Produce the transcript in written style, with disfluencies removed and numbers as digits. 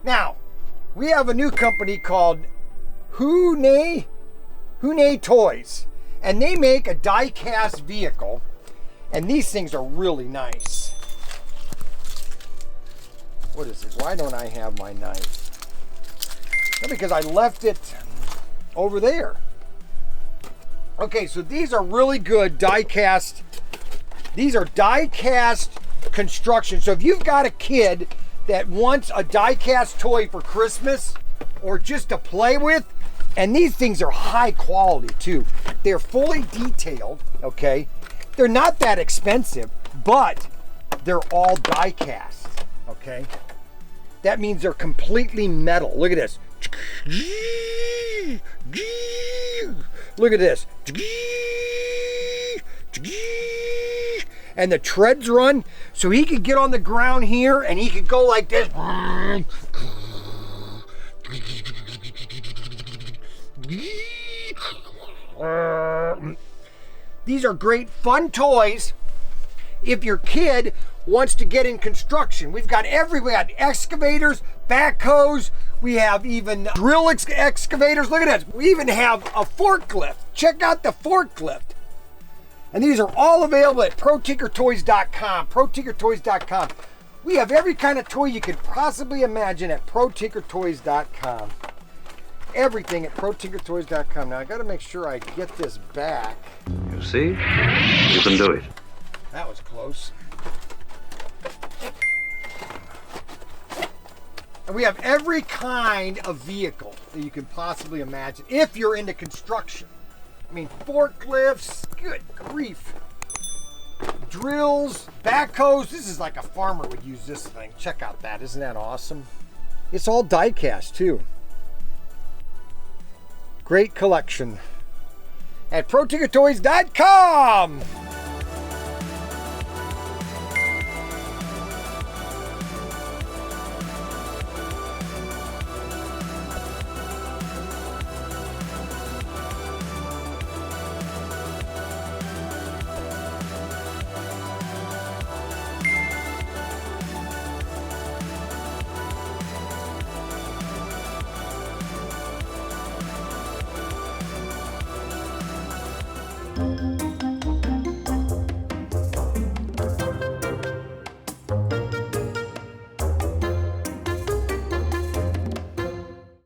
Now, we have a new company called Huina Toys, and they make a die-cast vehicle, and these things are really nice. What is this? Why don't I have my knife? Well, because I left it over there. Okay, so these are really good die-cast. These are die-cast construction. So if you've got a kid that wants a die-cast toy for Christmas or just to play with, and these things are high quality too. They're fully detailed, okay? They're not that expensive, but they're all die-cast, okay? That means they're completely metal. Look at this. Look at this. And the treads run, so he could get on the ground here and he could go like this. These are great fun toys if your kid wants to get in construction. We've got excavators, backhoes, we have even drill excavators. Look at this. We even have a forklift. Check out the forklift. And these are all available at ProTinkerToys.com. ProTinkerToys.com. We have every kind of toy you could possibly imagine at ProTinkerToys.com. Everything at ProTinkerToys.com. Now I got to make sure I get this back. You see? You can do it. That was close. And we have every kind of vehicle that you can possibly imagine if you're into construction. I mean, forklifts, good grief. Drills, backhoes. This is like a farmer would use this thing. Check out that. Isn't that awesome? It's all die-cast too. Great collection at ProTinkerToys.com.